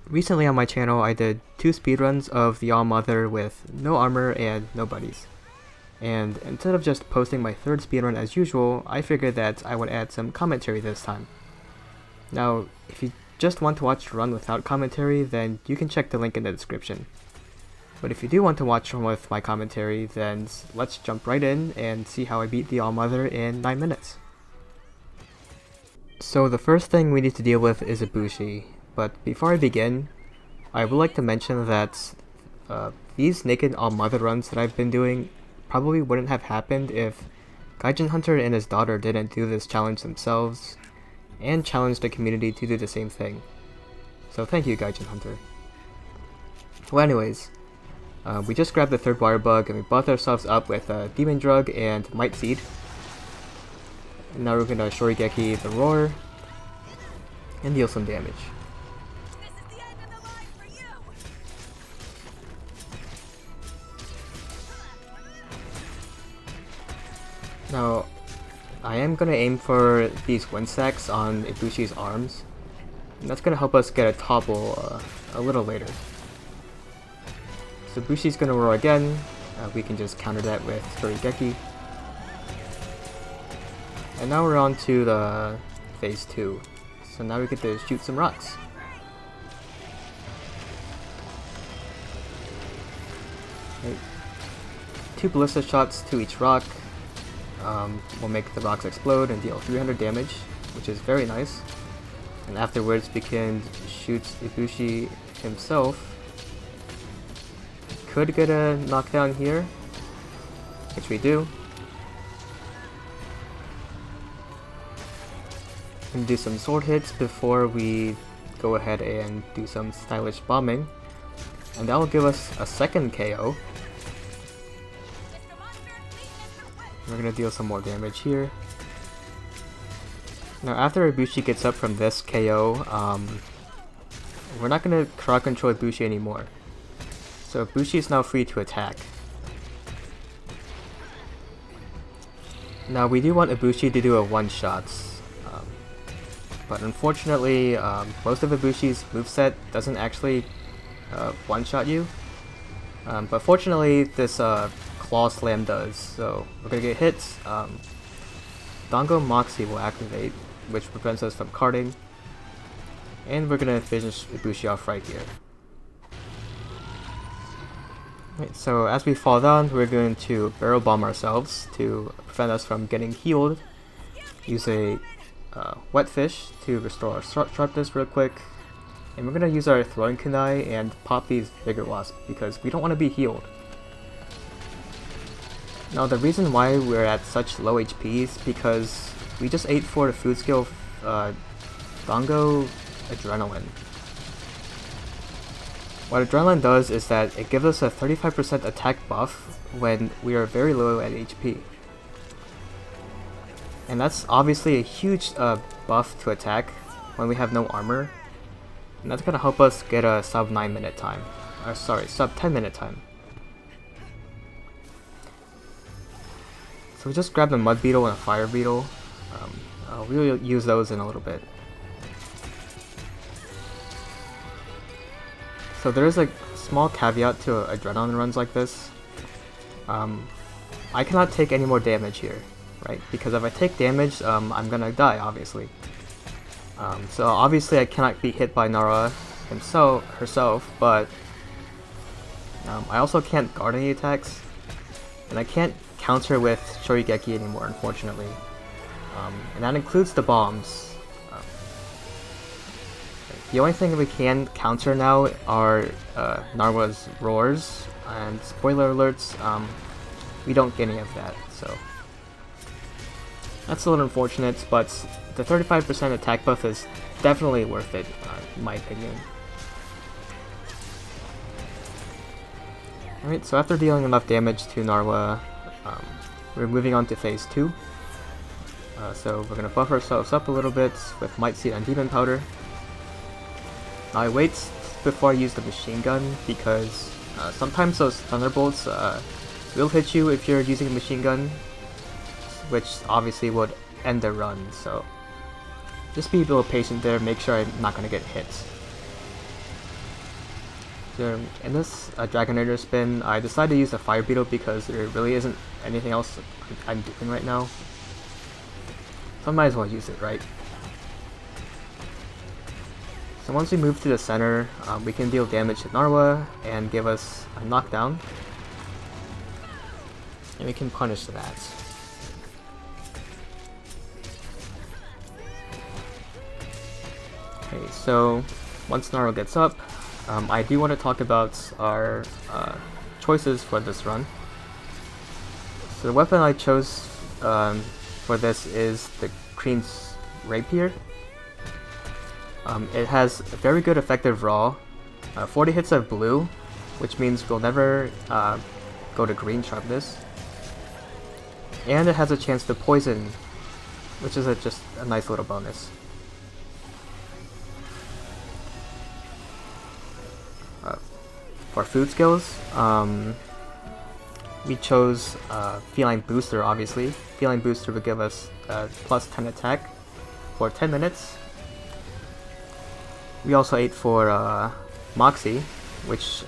Recently on my channel I did 2 speedruns of the Allmother with no armor and no buddies. And instead of just posting my 3rd speedrun as usual, I figured that I would add some commentary this time. Now, if you just want to watch the run without commentary, then you can check the link in the description. But if you do want to watch one with my commentary, then let's jump right in and see how I beat the Allmother in 9 minutes. So the first thing we need to deal with is Ibushi, but before I begin, I would like to mention that these naked Allmother runs that I've been doing probably wouldn't have happened if Gaijin Hunter and his daughter didn't do this challenge themselves, and challenge the community to do the same thing. So thank you, Gaijin Hunter. Well, anyways, we just grabbed the 3rd water bug and we buffed ourselves up with Demon Drug and Might Seed. And now we're gonna Shorigeki the Roar and deal some damage. Now, I am gonna aim for these wind sacks on Ibushi's arms, and that's gonna help us get a topple a little later. So Ibushi's gonna roar again, we can just counter that with Shorigeki. And now we're on to the phase 2, so now we get to shoot some rocks. Okay. 2 ballista shots to each rock. Will make the rocks explode and deal 300 damage, which is very nice. And afterwards we can shoot Ibushi himself. Could get a knockdown here, which we do. And do some sword hits before we go ahead and do some stylish bombing. And that will give us a 2nd KO. We're gonna deal some more damage here. Now after Ibushi gets up from this KO, we're not gonna crowd control Ibushi anymore. So Ibushi is now free to attack. Now we do want Ibushi to do a one-shot, but unfortunately most of Ibushi's moveset doesn't actually one-shot you. But fortunately this Claw Slam does, so we're gonna get hit. Dango Moxie will activate, which prevents us from carding, and we're gonna finish Ibushi off right here. Right, so as we fall down, we're going to barrel bomb ourselves to prevent us from getting healed. Use a wet fish to restore our sharpness real quick, and we're gonna use our throwing kunai and pop these bigger wasps because we don't want to be healed. Now the reason why we're at such low HP is because we just ate for the food skill Dango Adrenaline. What Adrenaline does is that it gives us a 35% attack buff when we are very low at HP. And that's obviously a huge buff to attack when we have no armor. And that's gonna help us get a sub 9 minute time. Sub 10 minute time. So we just grabbed a Mud Beetle and a Fire Beetle. We'll use those in a little bit. So there is a small caveat to adrenaline runs like this. I cannot take any more damage here, right? Because if I take damage, I'm gonna die, obviously. So obviously I cannot be hit by Narwa herself, but I also can't guard any attacks, and I can't counter with Shorigeki anymore, unfortunately. And that includes the bombs. The only thing we can counter now are Narwa's roars, and spoiler alerts, we don't get any of that, so that's a little unfortunate, but the 35% attack buff is definitely worth it, in my opinion. Alright, so after dealing enough damage to Narwa, we're moving on to phase 2. So we're going to buff ourselves up a little bit with Might Seed and Demon Powder. Now I wait before I use the machine gun because sometimes those thunderbolts will hit you if you're using a machine gun, which obviously would end the run, so just be a little patient there, make sure I'm not going to get hit. So in this Dragonator spin, I decided to use the Fire Beetle because there really isn't anything else I'm doing right now. So I might as well use it, right? So once we move to the center, we can deal damage to Narwa and give us a knockdown. And we can punish that. Okay, so once Narwa gets up, I do want to talk about our choices for this run. So the weapon I chose for this is the Cream's Rapier. It has a very good effective raw, 40 hits of blue, which means we'll never go to green sharpness. And it has a chance to poison, which is just a nice little bonus. For food skills, we chose Feline Booster, obviously. Feline Booster would give us plus 10 attack for 10 minutes. We also ate for Moxie, which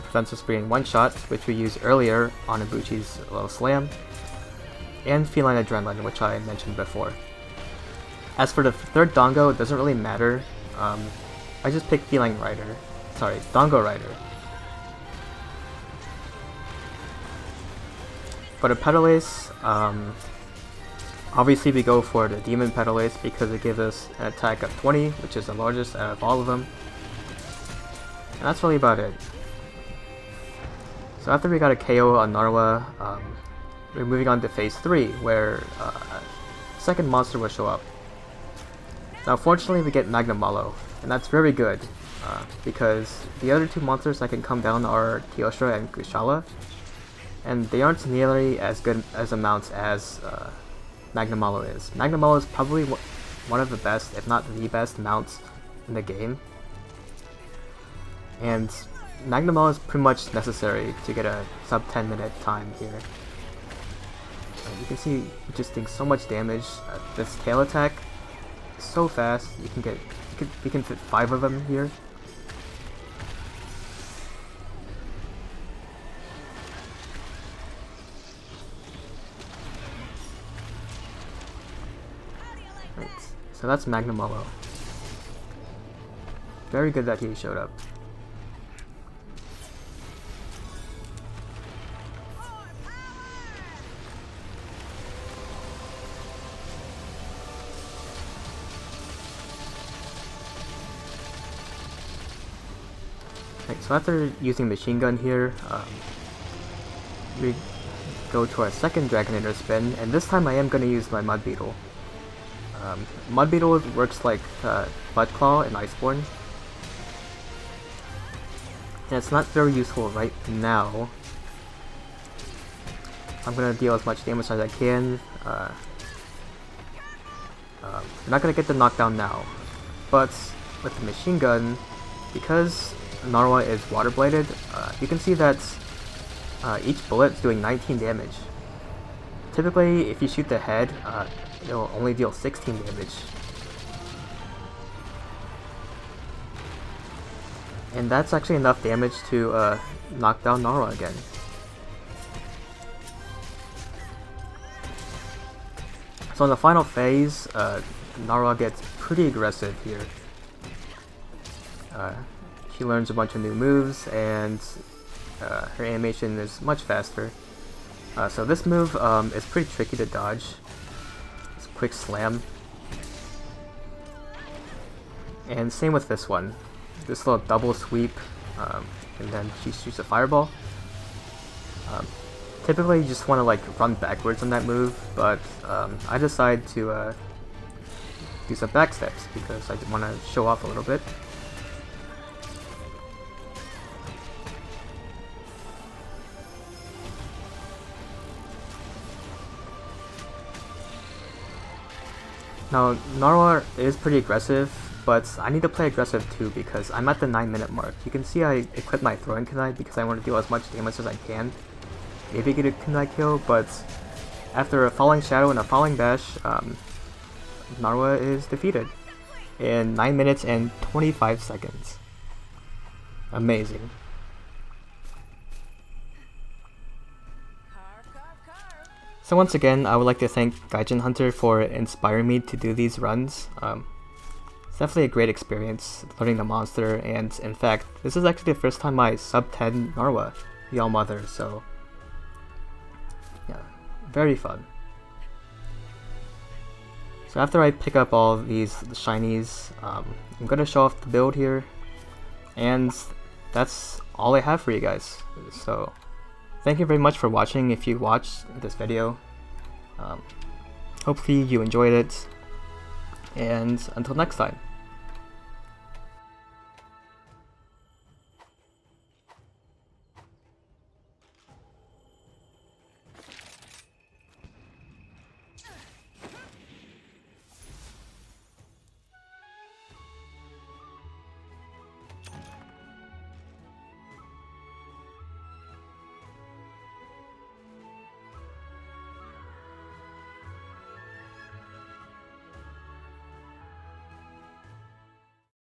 prevents us being one-shot, which we used earlier on Ibuchi's little slam. And Feline Adrenaline, which I mentioned before. As for the third Dongo, it doesn't really matter. I just picked Feline Rider. Sorry, Dongo Rider. For the Pedalace, obviously we go for the Demon Pedalace because it gives us an attack of 20, which is the largest out of all of them. And that's really about it. So after we got a KO on Narwa, we're moving on to phase 3, where second monster will show up. Now fortunately we get Magnamalo, and that's very good, because the other two monsters that can come down are Teostra and Kushala, and they aren't nearly as good as amounts as Magnamalo is. Magnamalo is probably one of the best, if not the best, mounts in the game. And Magnamalo is pretty much necessary to get a sub 10 minute time here. You can see it just doing so much damage. This tail attack is so fast. We can fit 5 of them here. Right, so that's Magnamalo. Very good that he showed up. Right, so after using Machine Gun here, we go to our second Dragonator spin, and this time I am going to use my Mud Beetle. Mud Beetle works like Mud Claw in Iceborne, and it's not very useful right now. I'm going to deal as much damage as I can. We're not going to get the knockdown now, but with the Machine Gun, because Narwa is water bladed, you can see that each bullet is doing 19 damage. Typically, if you shoot the head, it'll only deal 16 damage. And that's actually enough damage to knock down Narwa again. So in the final phase, Narwa gets pretty aggressive here. She learns a bunch of new moves, and her animation is much faster. So this move is pretty tricky to dodge. It's a quick slam. And same with this one. This little double sweep, and then she shoots a fireball. Typically you just want to like run backwards on that move, but I decide to do some back steps because I want to show off a little bit. Now, Narwa is pretty aggressive, but I need to play aggressive too because I'm at the 9-minute mark. You can see I equip my throwing kunai because I want to deal as much damage as I can. Maybe get a kunai kill, but after a falling shadow and a falling bash, Narwa is defeated in 9 minutes and 25 seconds. Amazing. So once again, I would like to thank Gaijin Hunter for inspiring me to do these runs. It's definitely a great experience learning the monster, and in fact, this is actually the first time I sub 10 Narwa, the Allmother, so yeah, very fun. So after I pick up all these shinies, I'm gonna show off the build here, and that's all I have for you guys. So thank you very much for watching if you watched this video. Hopefully you enjoyed it, and until next time.